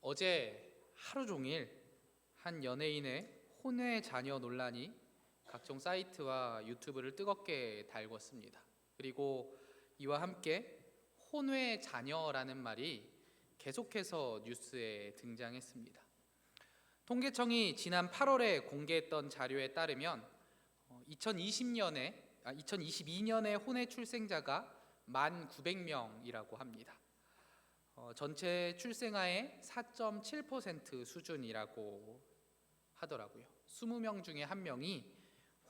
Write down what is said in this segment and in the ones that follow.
어제 하루 종일 한 연예인의 혼외 자녀 논란이 각종 사이트와 유튜브를 뜨겁게 달궜습니다. 그리고 이와 함께 혼외 자녀라는 말이 계속해서 뉴스에 등장했습니다. 통계청이 지난 8월에 공개했던 자료에 따르면 2022년에 혼외 출생자가 1,900명이라고 합니다. 전체 출생아의 4.7% 수준이라고 하더라고요. 20명 중에 1명이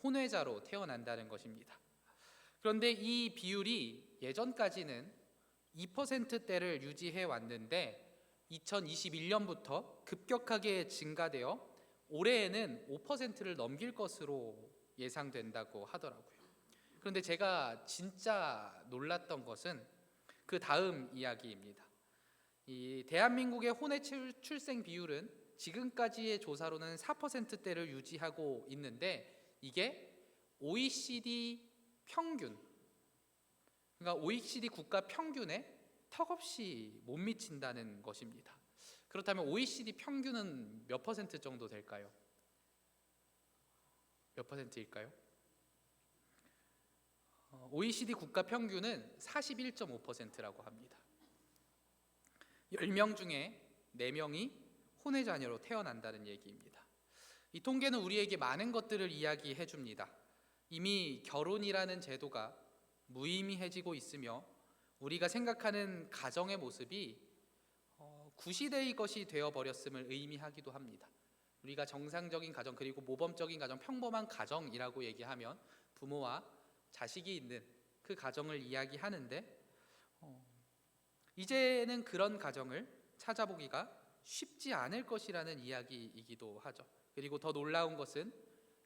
혼외자로 태어난다는 것입니다. 그런데 이 비율이 예전까지는 2%대를 유지해 왔는데 2021년부터 급격하게 증가되어 올해에는 5%를 넘길 것으로 예상된다고 하더라고요. 그런데 제가 진짜 놀랐던 것은 그 다음 이야기입니다. 이 대한민국의 혼외 출생 비율은 지금까지의 조사로는 4%대를 유지하고 있는데 이게 OECD 평균, 그러니까 OECD 국가 평균에 턱없이 못 미친다는 것입니다. 그렇다면 OECD 평균은 몇 퍼센트 정도 될까요? 몇 퍼센트일까요? OECD 국가 평균은 41.5%라고 합니다. 10명 중에 4명이 혼외 자녀로 태어난다는 얘기입니다. 이 통계는 우리에게 많은 것들을 이야기해 줍니다. 이미 결혼이라는 제도가 무의미해지고 있으며 우리가 생각하는 가정의 모습이 구시대의 것이 되어버렸음을 의미하기도 합니다. 우리가 정상적인 가정, 그리고 모범적인 가정, 평범한 가정이라고 얘기하면 부모와 자식이 있는 그 가정을 이야기하는데 이제는 그런 가정을 찾아보기가 쉽지 않을 것이라는 이야기이기도 하죠. 그리고 더 놀라운 것은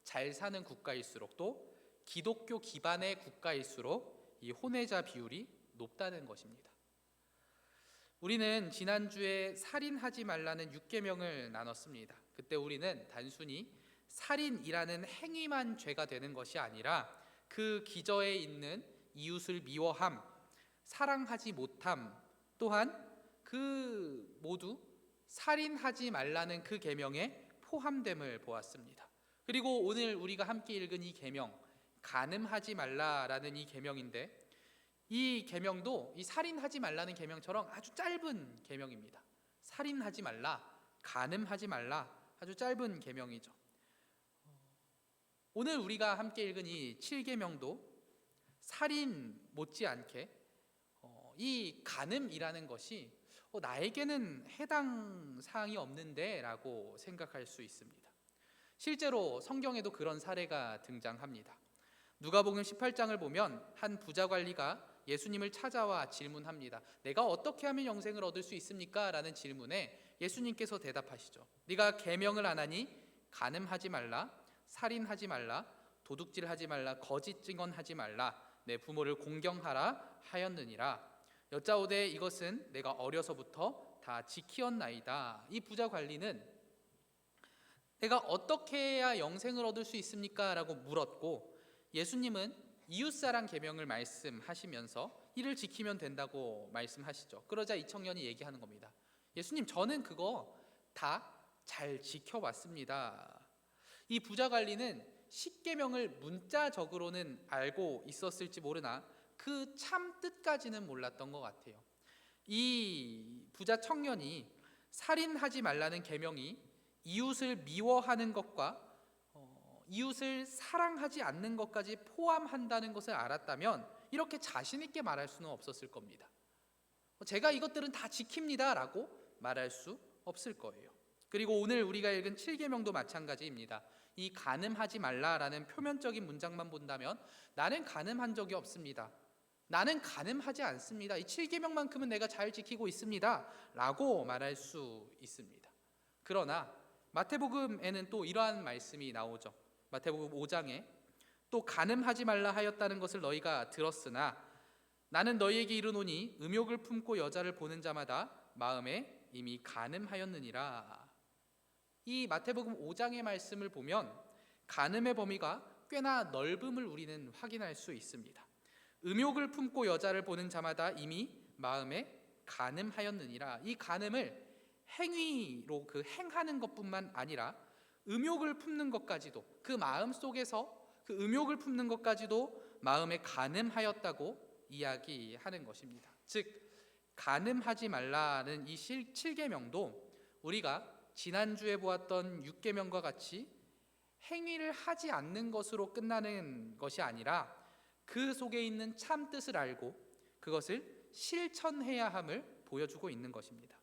잘 사는 국가일수록 또 기독교 기반의 국가일수록 이 혼외자 비율이 높다는 것입니다. 우리는 지난주에 살인하지 말라는 6계명을 나눴습니다. 그때 우리는 단순히 살인이라는 행위만 죄가 되는 것이 아니라 그 기저에 있는 이웃을 미워함, 사랑하지 못함, 또한 그 모두 살인하지 말라는 그 계명에 포함됨을 보았습니다. 그리고 오늘 우리가 함께 읽은 이 계명, 간음하지 말라라는 이 계명인데 이 계명도 이 살인하지 말라는 계명처럼 아주 짧은 계명입니다. 살인하지 말라, 간음하지 말라, 아주 짧은 계명이죠. 오늘 우리가 함께 읽은 이 7계명도 살인 못지않게 이 간음이라는 것이 나에게는 해당 사항이 없는데 라고 생각할 수 있습니다. 실제로 성경에도 그런 사례가 등장합니다. 누가복음 18장을 보면 한 부자 관리가 예수님을 찾아와 질문합니다. 내가 어떻게 하면 영생을 얻을 수 있습니까? 라는 질문에 예수님께서 대답하시죠. 네가 계명을 안 하니 간음하지 말라, 살인하지 말라, 도둑질하지 말라, 거짓 증언하지 말라, 내 부모를 공경하라 하였느니라. 여짜오되 이것은 내가 어려서부터 다 지키었나이다. 이 부자 관리는 내가 어떻게 해야 영생을 얻을 수 있습니까? 라고 물었고 예수님은 이웃사랑 계명을 말씀하시면서 이를 지키면 된다고 말씀하시죠. 그러자 이 청년이 얘기하는 겁니다. 예수님, 저는 그거 다 잘 지켜왔습니다. 이 부자 관리는 10계명을 문자적으로는 알고 있었을지 모르나 그 참 뜻까지는 몰랐던 것 같아요. 이 부자 청년이 살인하지 말라는 계명이 이웃을 미워하는 것과 이웃을 사랑하지 않는 것까지 포함한다는 것을 알았다면 이렇게 자신 있게 말할 수는 없었을 겁니다. 제가 이것들은 다 지킵니다 라고 말할 수 없을 거예요. 그리고 오늘 우리가 읽은 7계명도 마찬가지입니다. 이 간음하지 말라라는 표면적인 문장만 본다면 나는 간음한 적이 없습니다, 나는 간음하지 않습니다, 이 7계명만큼은 내가 잘 지키고 있습니다 라고 말할 수 있습니다. 그러나 마태복음에는 또 이러한 말씀이 나오죠. 마태복음 5장에 또 간음하지 말라 하였다는 것을 너희가 들었으나 나는 너희에게 이르노니 음욕을 품고 여자를 보는 자마다 마음에 이미 간음하였느니라. 이 마태복음 5장의 말씀을 보면 간음의 범위가 꽤나 넓음을 우리는 확인할 수 있습니다. 음욕을 품고 여자를 보는 자마다 이미 마음에 간음하였느니라. 이 간음을 행위로 그 행하는 것뿐만 아니라 음욕을 품는 것까지도, 그 마음 속에서 그 음욕을 품는 것까지도 마음에 간음하였다고 이야기하는 것입니다. 즉 간음하지 말라는 이 7계명도 우리가 지난주에 보았던 6계명과 같이 행위를 하지 않는 것으로 끝나는 것이 아니라 그 속에 있는 참 뜻을 알고 그것을 실천해야 함을 보여주고 있는 것입니다.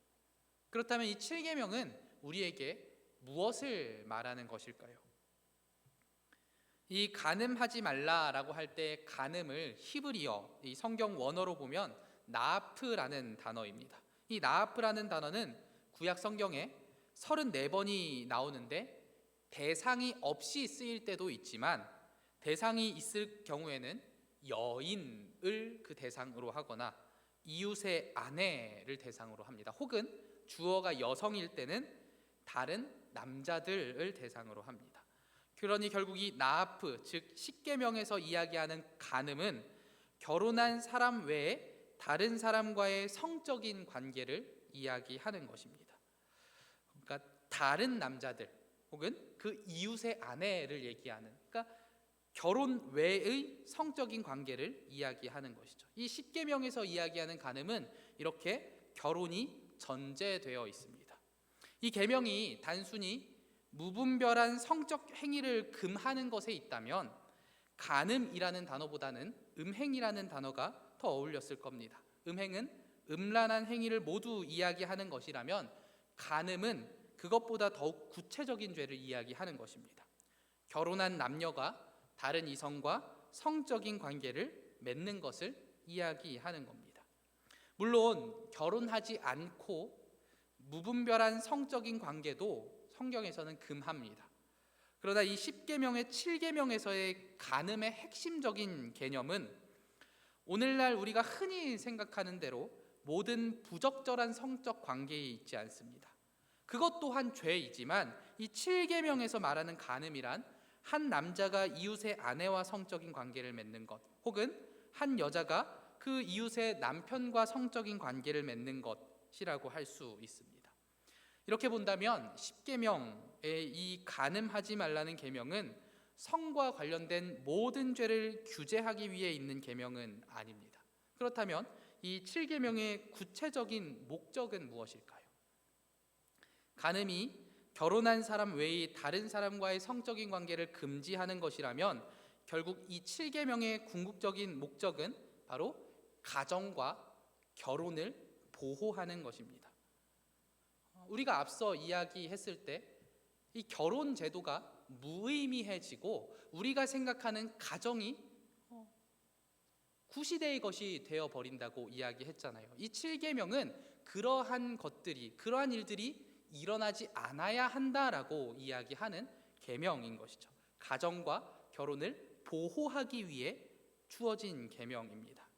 그렇다면 이 7계명은 우리에게 무엇을 말하는 것일까요? 이 간음하지 말라라고 할 때 간음을 히브리어, 이 성경 원어로 보면 나아프라는 단어입니다. 이 나아프라는 단어는 구약 성경에 34번이 나오는데 대상이 없이 쓰일 때도 있지만 대상이 있을 경우에는 여인을 그 대상으로 하거나 이웃의 아내를 대상으로 합니다. 혹은 주어가 여성일 때는 다른 남자들을 대상으로 합니다. 그러니 결국 이 나아프, 즉 10계명에서 이야기하는 간음은 결혼한 사람 외에 다른 사람과의 성적인 관계를 이야기하는 것입니다. 그러니까 다른 남자들 혹은 그 이웃의 아내를 얘기하는, 그러니까 결혼 외의 성적인 관계를 이야기하는 것이죠. 이 10계명에서 이야기하는 간음은 이렇게 결혼이 전제되어 있습니다. 이 계명이 단순히 무분별한 성적 행위를 금하는 것에 있다면 간음이라는 단어보다는 음행이라는 단어가 더 어울렸을 겁니다. 음행은 음란한 행위를 모두 이야기하는 것이라면 간음은 그것보다 더욱 구체적인 죄를 이야기하는 것입니다. 결혼한 남녀가 다른 이성과 성적인 관계를 맺는 것을 이야기하는 겁니다. 물론 결혼하지 않고 무분별한 성적인 관계도 성경에서는 금합니다. 그러나 이 10계명의 7계명에서의 간음의 핵심적인 개념은 오늘날 우리가 흔히 생각하는 대로 모든 부적절한 성적 관계에 있지 않습니다. 그것 또한 죄이지만 이 7계명에서 말하는 간음이란 한 남자가 이웃의 아내와 성적인 관계를 맺는 것, 혹은 한 여자가 그 이웃의 남편과 성적인 관계를 맺는 것이라고 할 수 있습니다. 이렇게 본다면 10계명의 이 간음하지 말라는 계명은 성과 관련된 모든 죄를 규제하기 위해 있는 계명은 아닙니다. 그렇다면 이 7계명의 구체적인 목적은 무엇일까요? 간음이 결혼한 사람 외의 다른 사람과의 성적인 관계를 금지하는 것이라면 결국 이 7계명의 궁극적인 목적은 바로 가정과 결혼을 보호하는 것입니다. 우리가 앞서 이야기했을 때 이 결혼 제도가 무의미해지고 우리가 생각하는 가정이 구시대의 것이 되어버린다고 이야기했잖아요. 이 7계명은 그러한 것들이, 그러한 일들이 일어나지 않아야 한다라고 이야기하는 계명인 것이죠. 가정과 결혼을 보호하기 위해 주어진 계명입니다.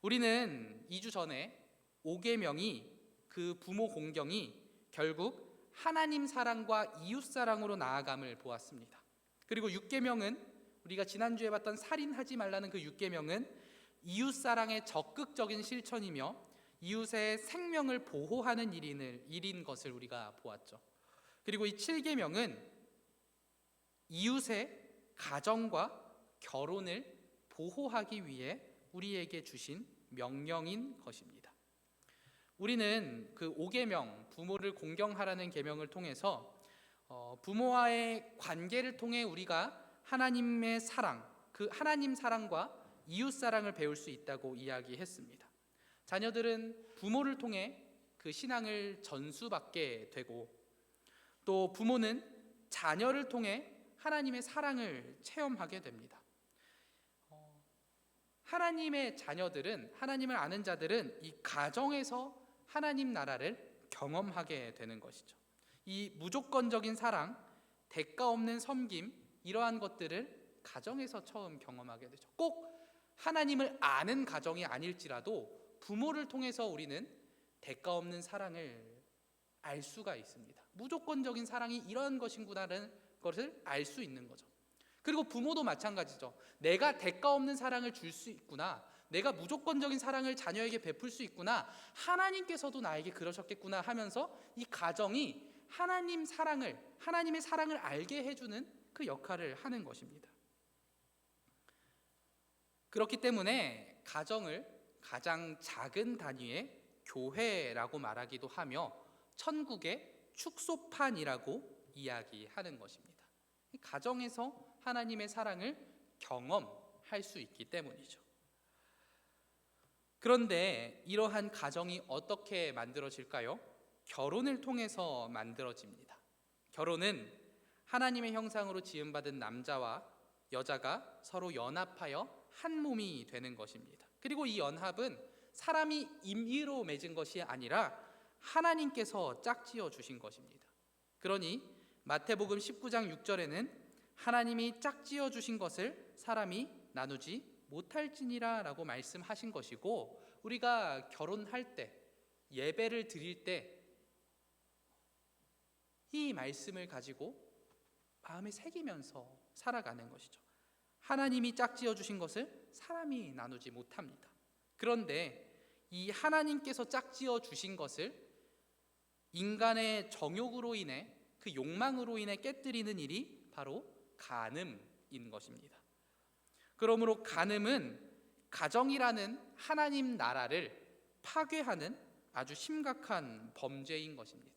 우리는 2주 전에 5계명이, 그 부모 공경이 결국 하나님 사랑과 이웃 사랑으로 나아감을 보았습니다. 그리고 6계명은 우리가 지난주에 봤던 살인하지 말라는 그 6계명은 이웃 사랑의 적극적인 실천이며 이웃의 생명을 보호하는 일인 것을 우리가 보았죠. 그리고 이 7계명은 이웃의 가정과 결혼을 보호하기 위해 우리에게 주신 명령인 것입니다. 우리는 그 5계명, 부모를 공경하라는 계명을 통해서 부모와의 관계를 통해 우리가 하나님의 사랑, 그 하나님 사랑과 이웃 사랑을 배울 수 있다고 이야기했습니다. 자녀들은 부모를 통해 그 신앙을 전수받게 되고, 또 부모는 자녀를 통해 하나님의 사랑을 체험하게 됩니다. 하나님의 자녀들은, 하나님을 아는 자들은 이 가정에서 하나님 나라를 경험하게 되는 것이죠. 이 무조건적인 사랑, 대가 없는 섬김, 이러한 것들을 가정에서 처음 경험하게 되죠. 꼭 하나님을 아는 가정이 아닐지라도 부모를 통해서 우리는 대가 없는 사랑을 알 수가 있습니다. 무조건적인 사랑이 이런 것인구나라는 것을 알 수 있는 거죠. 그리고 부모도 마찬가지죠. 내가 대가 없는 사랑을 줄 수 있구나, 내가 무조건적인 사랑을 자녀에게 베풀 수 있구나, 하나님께서도 나에게 그러셨겠구나 하면서 이 가정이 하나님의 사랑을 알게 해주는 그 역할을 하는 것입니다. 그렇기 때문에 가정을 가장 작은 단위의 교회라고 말하기도 하며 천국의 축소판이라고 이야기하는 것입니다. 가정에서 하나님의 사랑을 경험할 수 있기 때문이죠. 그런데 이러한 가정이 어떻게 만들어질까요? 결혼을 통해서 만들어집니다. 결혼은 하나님의 형상으로 지음받은 남자와 여자가 서로 연합하여 한 몸이 되는 것입니다. 그리고 이 연합은 사람이 임의로 맺은 것이 아니라 하나님께서 짝지어 주신 것입니다. 그러니 마태복음 19장 6절에는 하나님이 짝지어 주신 것을 사람이 나누지 못할지니라 라고 말씀하신 것이고, 우리가 결혼할 때, 예배를 드릴 때 이 말씀을 가지고 마음에 새기면서 살아가는 것이죠. 하나님이 짝지어 주신 것을 사람이 나누지 못합니다. 그런데 이 하나님께서 짝지어 주신 것을 인간의 정욕으로 인해, 그 욕망으로 인해 깨뜨리는 일이 바로 간음인 것입니다. 그러므로 간음은 가정이라는 하나님 나라를 파괴하는 아주 심각한 범죄인 것입니다.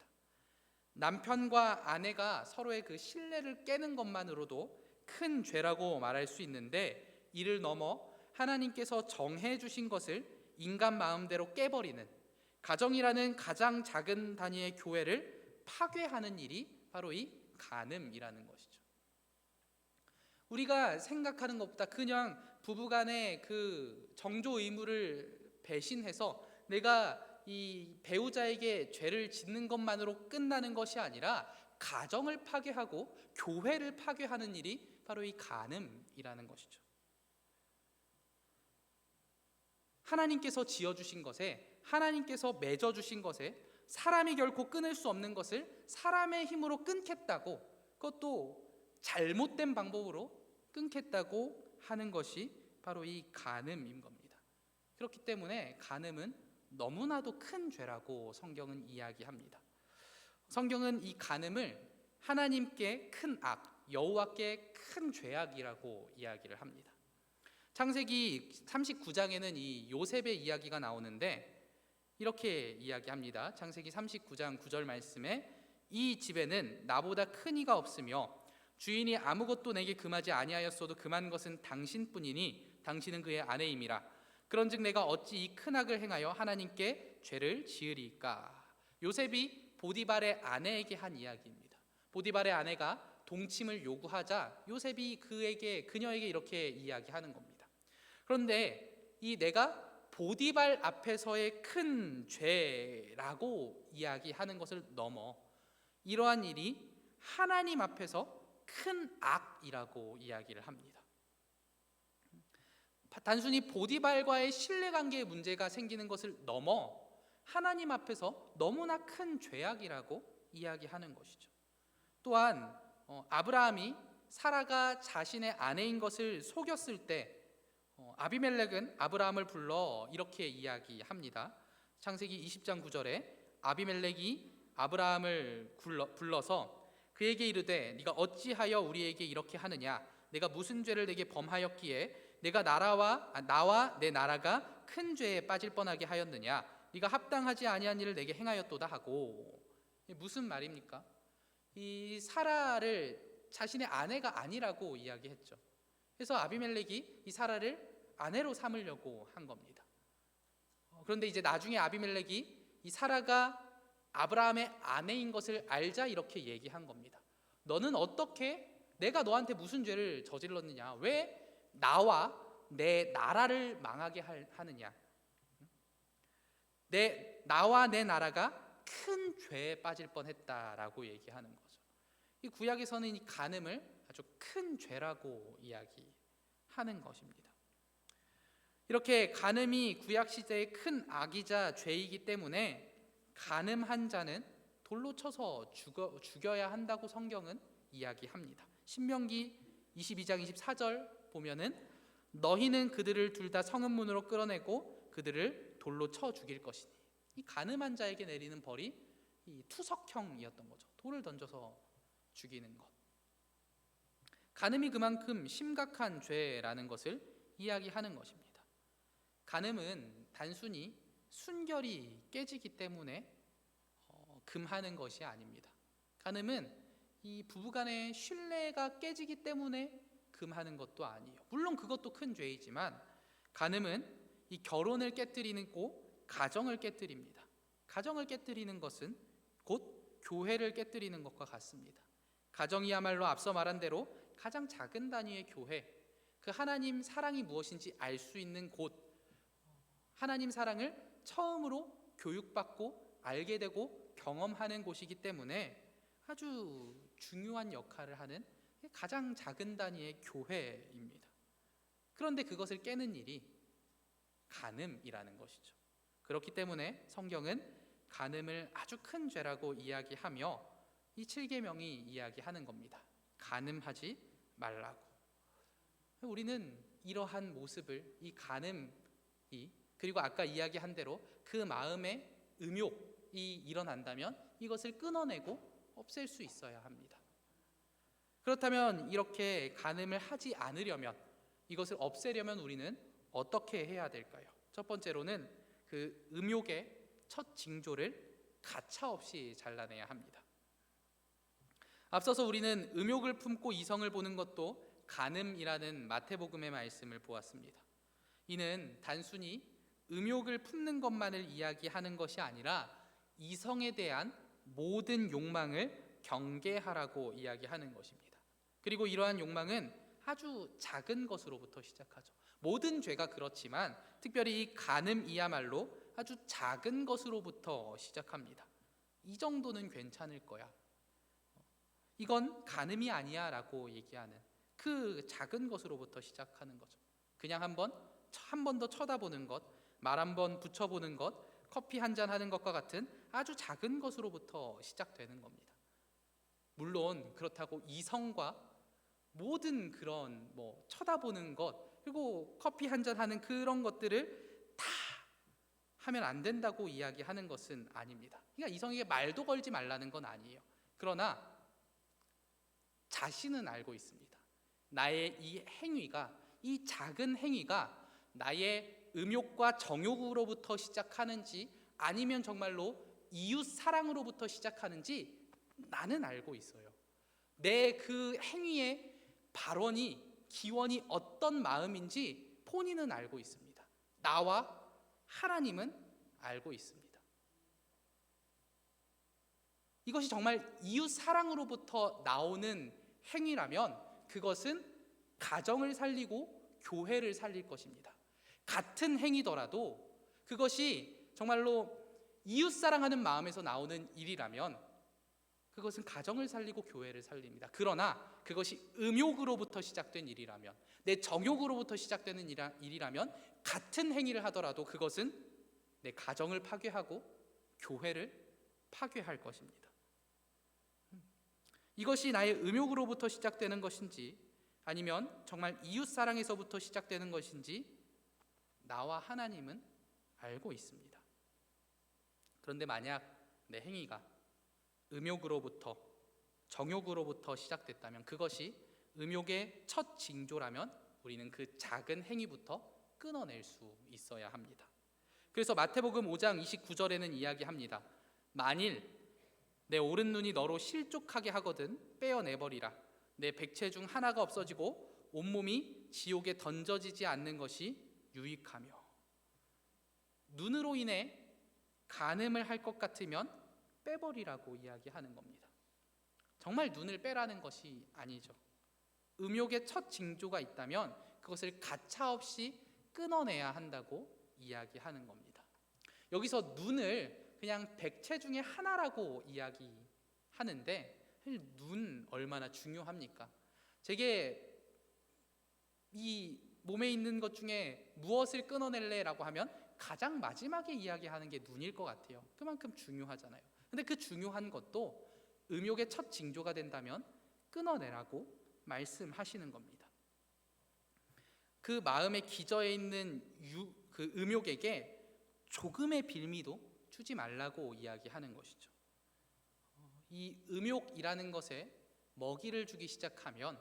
남편과 아내가 서로의 그 신뢰를 깨는 것만으로도 큰 죄라고 말할 수 있는데, 이를 넘어 하나님께서 정해 주신 것을 인간 마음대로 깨버리는, 가정이라는 가장 작은 단위의 교회를 파괴하는 일이 바로 이 간음이라는 것이죠. 우리가 생각하는 것보다 그냥 부부간의 그 정조 의무를 배신해서 내가 이 배우자에게 죄를 짓는 것만으로 끝나는 것이 아니라 가정을 파괴하고 교회를 파괴하는 일이 바로 이 간음이라는 것이죠. 하나님께서 지어주신 것에, 하나님께서 맺어주신 것에 사람이 결코 끊을 수 없는 것을 사람의 힘으로 끊겠다고, 그것도 잘못된 방법으로 끊겠다고 하는 것이 바로 이 간음인 겁니다. 그렇기 때문에 간음은 너무나도 큰 죄라고 성경은 이야기합니다. 성경은 이 간음을 하나님께 큰 악, 여호와께 큰 죄악이라고 이야기를 합니다. 창세기 39장에는 이 요셉의 이야기가 나오는데 이렇게 이야기합니다. 창세기 39장 9절 말씀에 이 집에는 나보다 큰 이가 없으며 주인이 아무것도 내게 금하지 아니하였어도 금한 것은 당신뿐이니 당신은 그의 아내임이라. 그런즉 내가 어찌 이 큰 악을 행하여 하나님께 죄를 지으리까. 요셉이 보디발의 아내에게 한 이야기입니다. 보디발의 아내가 동침을 요구하자 요셉이 그녀에게 이렇게 이야기하는 겁니다. 그런데 이 내가 보디발 앞에서의 큰 죄라고 이야기하는 것을 넘어 이러한 일이 하나님 앞에서 큰 악이라고 이야기를 합니다. 단순히 보디발과의 신뢰관계에 문제가 생기는 것을 넘어 하나님 앞에서 너무나 큰 죄악이라고 이야기하는 것이죠. 또한 아브라함이 사라가 자신의 아내인 것을 속였을 때 아비멜렉은 아브라함을 불러 이렇게 이야기합니다. 창세기 20장 9절에 아비멜렉이 아브라함을 불러서 그에게 이르되 네가 어찌하여 우리에게 이렇게 하느냐, 내가 무슨 죄를 내게 범하였기에 내가 나와 내 나라가 큰 죄에 빠질 뻔하게 하였느냐, 네가 합당하지 아니한 일을 내게 행하였도다 하고. 무슨 말입니까? 이 사라를 자신의 아내가 아니라고 이야기했죠. 그래서 아비멜렉이 이 사라를 아내로 삼으려고 한 겁니다. 그런데 이제 나중에 아비멜렉이 이 사라가 아브라함의 아내인 것을 알자 이렇게 얘기한 겁니다. 너는 어떻게, 내가 너한테 무슨 죄를 저질렀느냐, 왜 나와 내 나라를 망하게 하느냐, 나와 내 나라가 큰 죄에 빠질 뻔했다라고 얘기하는 거죠. 이 구약에서는 이 간음을 아주 큰 죄라고 이야기하는 것입니다. 이렇게 간음이 구약 시대의 큰 악이자 죄이기 때문에 간음한 자는 돌로 쳐서 죽여야 한다고 성경은 이야기합니다. 신명기 22장 24절 보면은 너희는 그들을 둘 다 성읍문으로 끌어내고 그들을 돌로 쳐 죽일 것이니. 이 간음한 자에게 내리는 벌이 이 투석형이었던 거죠. 돌을 던져서 죽이는 것. 간음이 그만큼 심각한 죄라는 것을 이야기하는 것입니다. 간음은 단순히 순결이 깨지기 때문에 금하는 것이 아닙니다. 간음은 이 부부간의 신뢰가 깨지기 때문에 금하는 것도 아니에요. 물론 그것도 큰 죄이지만 간음은 이 결혼을 깨뜨리고 가정을 깨뜨립니다. 가정을 깨뜨리는 것은 곧 교회를 깨뜨리는 것과 같습니다. 가정이야말로 앞서 말한 대로 가장 작은 단위의 교회, 그 하나님 사랑이 무엇인지 알 수 있는 곳, 하나님 사랑을 처음으로 교육받고 알게 되고 경험하는 곳이기 때문에 아주 중요한 역할을 하는 가장 작은 단위의 교회입니다. 그런데 그것을 깨는 일이 간음이라는 것이죠. 그렇기 때문에 성경은 간음을 아주 큰 죄라고 이야기하며 이 7계명이 이야기하는 겁니다. 간음하지 말라고. 우리는 이러한 모습을, 이 간음이, 그리고 아까 이야기한 대로 그 마음에 음욕이 일어난다면 이것을 끊어내고 없앨 수 있어야 합니다. 그렇다면 이렇게 간음을 하지 않으려면, 이것을 없애려면 우리는 어떻게 해야 될까요? 첫 번째로는 그 음욕의 첫 징조를 가차없이 잘라내야 합니다. 앞서서 우리는 음욕을 품고 이성을 보는 것도 간음이라는 마태복음의 말씀을 보았습니다. 이는 단순히 음욕을 품는 것만을 이야기하는 것이 아니라 이성에 대한 모든 욕망을 경계하라고 이야기하는 것입니다. 그리고 이러한 욕망은 아주 작은 것으로부터 시작하죠. 모든 죄가 그렇지만 특별히 이 간음이야말로 아주 작은 것으로부터 시작합니다. 이 정도는 괜찮을 거야, 이건 간음이 아니야 라고 얘기하는 그 작은 것으로부터 시작하는 거죠. 그냥 한 번 더 쳐다보는 것, 말 한 번 붙여보는 것, 커피 한 잔 하는 것과 같은 아주 작은 것으로부터 시작되는 겁니다. 물론 그렇다고 이성과 모든 그런 쳐다보는 것, 그리고 커피 한 잔 하는 그런 것들을 다 하면 안 된다고 이야기하는 것은 아닙니다. 그러니까 이성에게 말도 걸지 말라는 건 아니에요. 그러나 자신은 알고 있습니다. 나의 이 행위가, 이 작은 행위가 나의 음욕과 정욕으로부터 시작하는지 아니면 정말로 이웃 사랑으로부터 시작하는지 나는 알고 있어요. 내 그 행위의 발원이, 기원이 어떤 마음인지 본인은 알고 있습니다. 나와 하나님은 알고 있습니다. 이것이 정말 이웃 사랑으로부터 나오는 행위라면 그것은 가정을 살리고 교회를 살릴 것입니다. 같은 행위더라도 그것이 정말로 이웃 사랑하는 마음에서 나오는 일이라면 그것은 가정을 살리고 교회를 살립니다. 그러나 그것이 음욕으로부터 시작된 일이라면, 내 정욕으로부터 시작되는 일이라면 같은 행위를 하더라도 그것은 내 가정을 파괴하고 교회를 파괴할 것입니다. 이것이 나의 음욕으로부터 시작되는 것인지 아니면 정말 이웃 사랑에서부터 시작되는 것인지 나와 하나님은 알고 있습니다. 그런데 만약 내 행위가 음욕으로부터, 정욕으로부터 시작됐다면, 그것이 음욕의 첫 징조라면 우리는 그 작은 행위부터 끊어낼 수 있어야 합니다. 그래서 마태복음 5장 29절에는 이야기합니다. 만일 내 오른 눈이 너로 실족하게 하거든 빼어내버리라. 내 백체 중 하나가 없어지고 온몸이 지옥에 던져지지 않는 것이 유익하며. 눈으로 인해 간음을 할 것 같으면 빼버리라고 이야기하는 겁니다. 정말 눈을 빼라는 것이 아니죠. 음욕의 첫 징조가 있다면 그것을 가차없이 끊어내야 한다고 이야기하는 겁니다. 여기서 눈을 그냥 백체 중에 하나라고 이야기하는데 눈 얼마나 중요합니까? 제게 이 몸에 있는 것 중에 무엇을 끊어낼래? 라고 하면 가장 마지막에 이야기하는 게 눈일 것 같아요. 그만큼 중요하잖아요. 근데 그 중요한 것도 음욕의 첫 징조가 된다면 끊어내라고 말씀하시는 겁니다. 그 마음에 기저에 있는 그 음욕에게 조금의 빌미도 주지 말라고 이야기하는 것이죠. 이 음욕이라는 것에 먹이를 주기 시작하면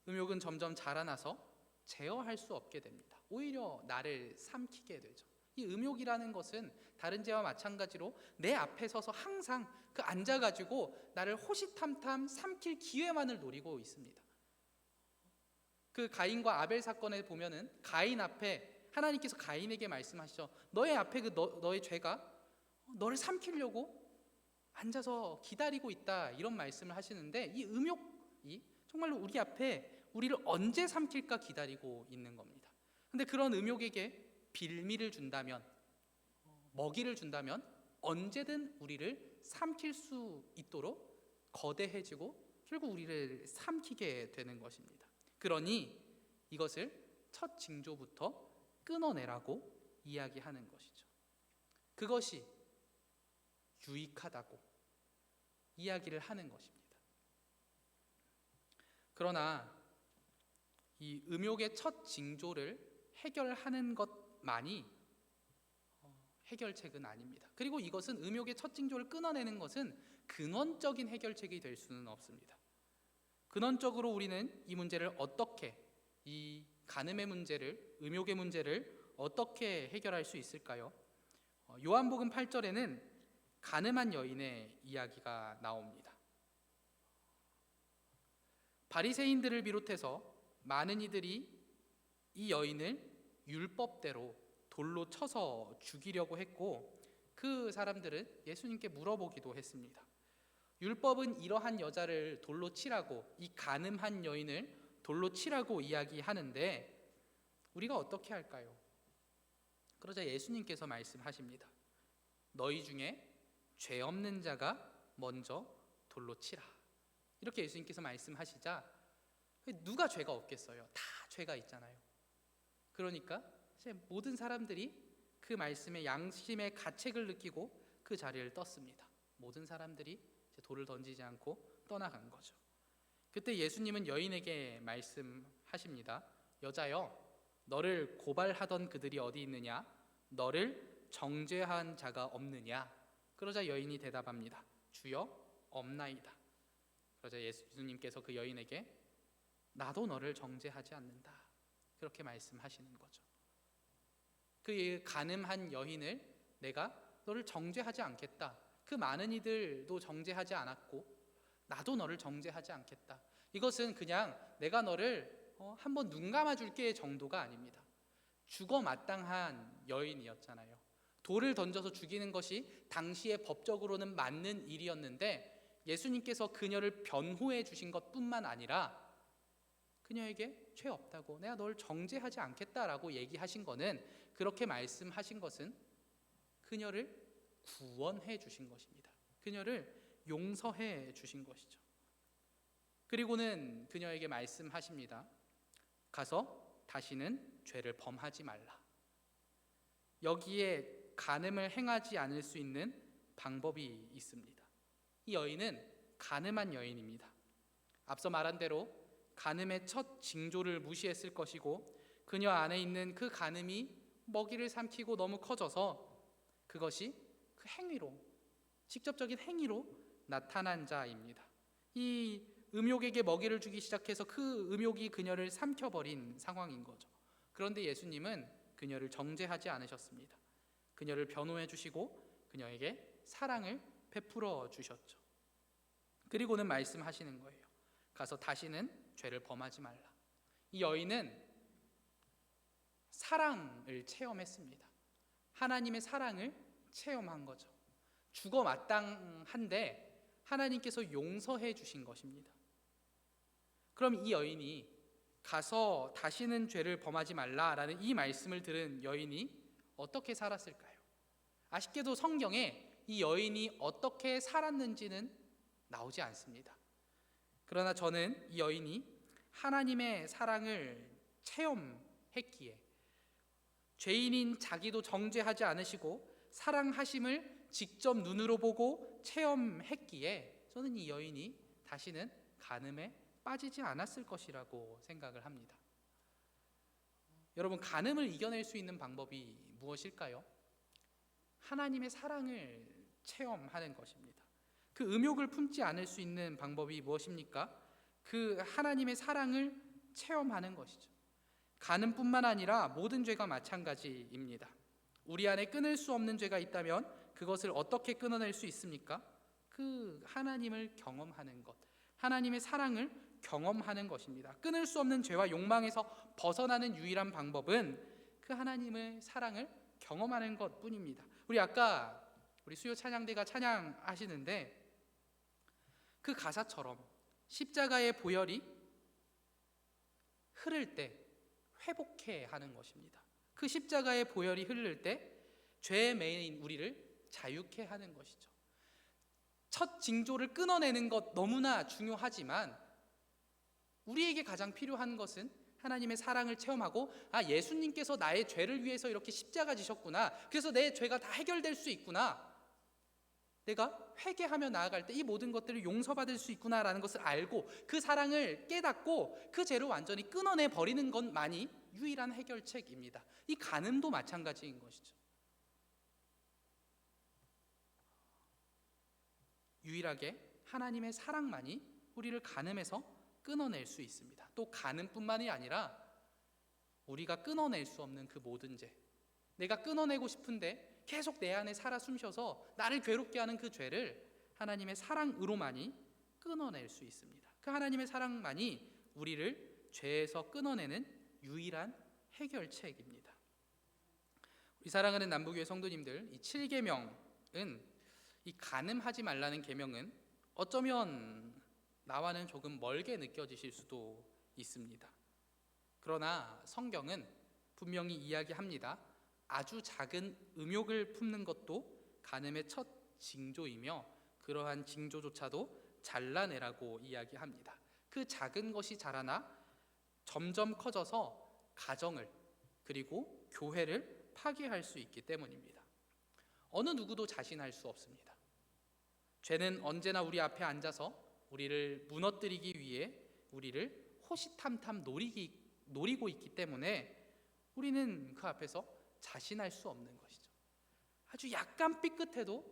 음욕은 점점 자라나서 제어할 수 없게 됩니다. 오히려 나를 삼키게 되죠. 이 음욕이라는 것은 다른 죄와 마찬가지로 내 앞에 서서 항상 그 앉아가지고 나를 호시탐탐 삼킬 기회만을 노리고 있습니다. 그 가인과 아벨 사건에 보면은 가인 앞에 하나님께서 가인에게 말씀하시죠. 너의 앞에 너의 죄가 너를 삼키려고 앉아서 기다리고 있다, 이런 말씀을 하시는데, 이 음욕이 정말로 우리 앞에 우리를 언제 삼킬까 기다리고 있는 겁니다. 근데 그런 음욕에게 빌미를 준다면, 먹이를 준다면 언제든 우리를 삼킬 수 있도록 거대해지고 결국 우리를 삼키게 되는 것입니다. 그러니 이것을 첫 징조부터 끊어내라고 이야기하는 것이죠. 그것이 유익하다고 이야기를 하는 것입니다. 그러나 이 음욕의 첫 징조를 해결하는 것만이 해결책은 아닙니다. 그리고 이것은 음욕의 첫 징조를 끊어내는 것은 근원적인 해결책이 될 수는 없습니다. 근원적으로 우리는 이 문제를 어떻게, 이 간음의 문제를, 음욕의 문제를 어떻게 해결할 수 있을까요? 요한복음 8절에는 간음한 여인의 이야기가 나옵니다. 바리새인들을 비롯해서 많은 이들이 이 여인을 율법대로 돌로 쳐서 죽이려고 했고, 그 사람들은 예수님께 물어보기도 했습니다. 율법은 이러한 여자를 돌로 치라고, 이 간음한 여인을 돌로 치라고 이야기하는데 우리가 어떻게 할까요? 그러자 예수님께서 말씀하십니다. 너희 중에 죄 없는 자가 먼저 돌로 치라. 이렇게 예수님께서 말씀하시자 누가 죄가 없겠어요? 다 죄가 있잖아요. 그러니까 모든 사람들이 그 말씀에 양심의 가책을 느끼고 그 자리를 떴습니다. 모든 사람들이 돌을 던지지 않고 떠나간 거죠. 그때 예수님은 여인에게 말씀하십니다. 여자여, 너를 고발하던 그들이 어디 있느냐? 너를 정죄한 자가 없느냐? 그러자 여인이 대답합니다. 주여, 없나이다. 그러자 예수님께서 그 여인에게 나도 너를 정죄하지 않는다, 그렇게 말씀하시는 거죠. 그 간음한 여인을 내가 너를 정죄하지 않겠다, 그 많은 이들도 정죄하지 않았고 나도 너를 정죄하지 않겠다, 이것은 그냥 내가 너를 한번 눈 감아줄게 정도가 아닙니다. 죽어 마땅한 여인이었잖아요. 돌을 던져서 죽이는 것이 당시에 법적으로는 맞는 일이었는데 예수님께서 그녀를 변호해 주신 것뿐만 아니라 그녀에게 죄 없다고, 내가 널 정죄하지 않겠다라고 얘기하신 거는, 그렇게 말씀하신 것은 그녀를 구원해 주신 것입니다. 그녀를 용서해 주신 것이죠. 그리고는 그녀에게 말씀하십니다. 가서 다시는 죄를 범하지 말라. 여기에 간음을 행하지 않을 수 있는 방법이 있습니다. 이 여인은 간음한 여인입니다. 앞서 말한 대로 간음의 첫 징조를 무시했을 것이고, 그녀 안에 있는 그 간음이 먹이를 삼키고 너무 커져서 그것이 그 행위로, 직접적인 행위로 나타난 자입니다. 이 음욕에게 먹이를 주기 시작해서 그 음욕이 그녀를 삼켜버린 상황인 거죠. 그런데 예수님은 그녀를 정죄하지 않으셨습니다. 그녀를 변호해 주시고 그녀에게 사랑을 베풀어 주셨죠. 그리고는 말씀하시는 거예요. 가서 다시는 죄를 범하지 말라. 이 여인은 사랑을 체험했습니다. 하나님의 사랑을 체험한 거죠. 죽어 마땅한데 하나님께서 용서해 주신 것입니다. 그럼 이 여인이 가서 다시는 죄를 범하지 말라라는 이 말씀을 들은 여인이 어떻게 살았을까요? 아쉽게도 성경에 이 여인이 어떻게 살았는지는 나오지 않습니다. 그러나 저는 이 여인이 하나님의 사랑을 체험했기에, 죄인인 자기도 정죄하지 않으시고 사랑하심을 직접 눈으로 보고 체험했기에 저는 이 여인이 다시는 간음에 빠지지 않았을 것이라고 생각을 합니다. 여러분, 간음을 이겨낼 수 있는 방법이 무엇일까요? 하나님의 사랑을 체험하는 것입니다. 그 음욕을 품지 않을 수 있는 방법이 무엇입니까? 그 하나님의 사랑을 체험하는 것이죠. 간음뿐만 아니라 모든 죄가 마찬가지입니다. 우리 안에 끊을 수 없는 죄가 있다면 그것을 어떻게 끊어낼 수 있습니까? 그 하나님을 경험하는 것, 하나님의 사랑을 경험하는 것입니다. 끊을 수 없는 죄와 욕망에서 벗어나는 유일한 방법은 그 하나님의 사랑을 경험하는 것뿐입니다. 우리 수요 찬양대가 찬양하시는데 그 가사처럼 십자가의 보혈이 흐를 때 회복해 하는 것입니다. 그 십자가의 보혈이 흐를 때 죄의 매인 우리를 자유케 하는 것이죠. 첫 징조를 끊어내는 것 너무나 중요하지만 우리에게 가장 필요한 것은 하나님의 사랑을 체험하고, 예수님께서 나의 죄를 위해서 이렇게 십자가 지셨구나, 그래서 내 죄가 다 해결될 수 있구나, 내가 회개하며 나아갈 때 이 모든 것들을 용서받을 수 있구나라는 것을 알고 그 사랑을 깨닫고 그 죄를 완전히 끊어내 버리는 것만이 유일한 해결책입니다. 이 간음도 마찬가지인 것이죠. 유일하게 하나님의 사랑만이 우리를 간음에서 끊어낼 수 있습니다. 또 간음뿐만이 아니라 우리가 끊어낼 수 없는 그 모든 죄, 내가 끊어내고 싶은데 계속 내 안에 살아 숨쉬어서 나를 괴롭게 하는 그 죄를 하나님의 사랑으로만이 끊어낼 수 있습니다. 그 하나님의 사랑만이 우리를 죄에서 끊어내는 유일한 해결책입니다. 우리 사랑하는 남부교회 성도님들, 이 7계명은, 이 간음하지 말라는 계명은 어쩌면 나와는 조금 멀게 느껴지실 수도 있습니다. 그러나 성경은 분명히 이야기합니다. 아주 작은 음욕을 품는 것도 간음의 첫 징조이며 그러한 징조조차도 잘라내라고 이야기합니다. 그 작은 것이 자라나 점점 커져서 가정을, 그리고 교회를 파괴할 수 있기 때문입니다. 어느 누구도 자신할 수 없습니다. 죄는 언제나 우리 앞에 앉아서 우리를 무너뜨리기 위해 우리를 호시탐탐 노리고 있기 때문에 우리는 그 앞에서 자신할 수 없는 것이죠. 아주 약간 삐끗해도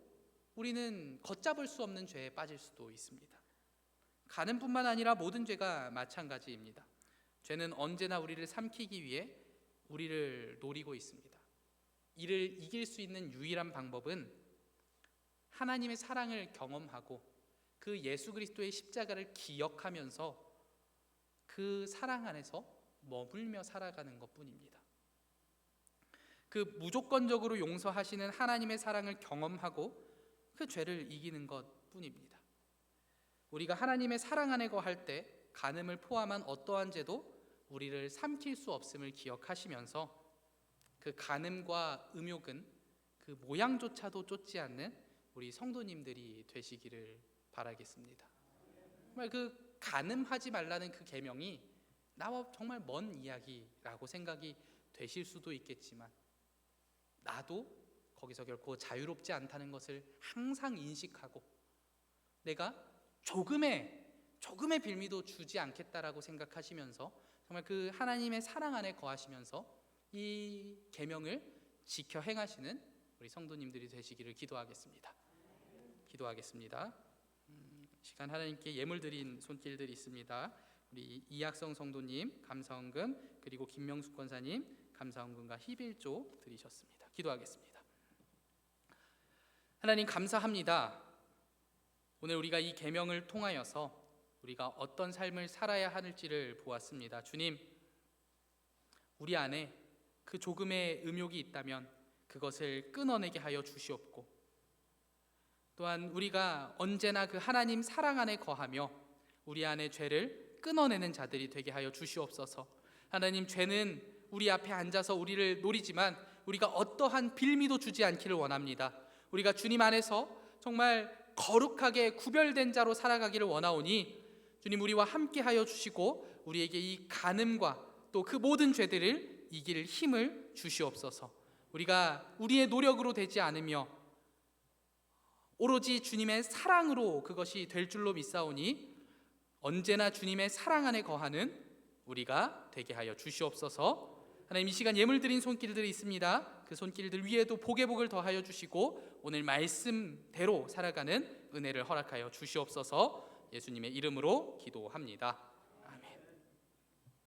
우리는 걷잡을 수 없는 죄에 빠질 수도 있습니다. 간음뿐만 아니라 모든 죄가 마찬가지입니다. 죄는 언제나 우리를 삼키기 위해 우리를 노리고 있습니다. 이를 이길 수 있는 유일한 방법은 하나님의 사랑을 경험하고 그 예수 그리스도의 십자가를 기억하면서 그 사랑 안에서 머물며 살아가는 것뿐입니다. 그 무조건적으로 용서하시는 하나님의 사랑을 경험하고 그 죄를 이기는 것뿐입니다. 우리가 하나님의 사랑 안에 거할 때 간음을 포함한 어떠한 죄도 우리를 삼킬 수 없음을 기억하시면서 그 간음과 음욕은 그 모양조차도 쫓지 않는 우리 성도님들이 되시기를 바라겠습니다. 정말 그 간음하지 말라는 그 계명이 나와 정말 먼 이야기라고 생각이 되실 수도 있겠지만 나도 거기서 결코 자유롭지 않다는 것을 항상 인식하고 내가 조금의 빌미도 주지 않겠다라고 생각하시면서 정말 그 하나님의 사랑 안에 거하시면서 이 계명을 지켜 행하시는 우리 성도님들이 되시기를 기도하겠습니다. 시간 하나님께 예물 드린 손길들이 있습니다. 우리 이학성 성도님 감사헌금, 그리고 김명숙 권사님 감사헌금과 11조 드리셨습니다. 기도하겠습니다. 하나님 감사합니다. 오늘 우리가 이 계명을 통하여서 우리가 어떤 삶을 살아야 할지를 보았습니다. 주님, 우리 안에 그 조금의 음욕이 있다면 그것을 끊어내게 하여 주시옵고, 또한 우리가 언제나 그 하나님 사랑 안에 거하며 우리 안에 죄를 끊어내는 자들이 되게 하여 주시옵소서. 하나님, 죄는 우리 앞에 앉아서 우리를 노리지만 우리가 어떠한 빌미도 주지 않기를 원합니다. 우리가 주님 안에서 정말 거룩하게 구별된 자로 살아가기를 원하오니 주님, 우리와 함께 하여 주시고 우리에게 이 간음과 또 그 모든 죄들을 이길 힘을 주시옵소서. 우리가 우리의 노력으로 되지 않으며 오로지 주님의 사랑으로 그것이 될 줄로 믿사오니 언제나 주님의 사랑 안에 거하는 우리가 되게 하여 주시옵소서. 하나님, 이 시간 예물 드린 손길들이 있습니다. 그 손길들 위에도 복의 복을 더하여 주시고 오늘 말씀대로 살아가는 은혜를 허락하여 주시옵소서. 예수님의 이름으로 기도합니다.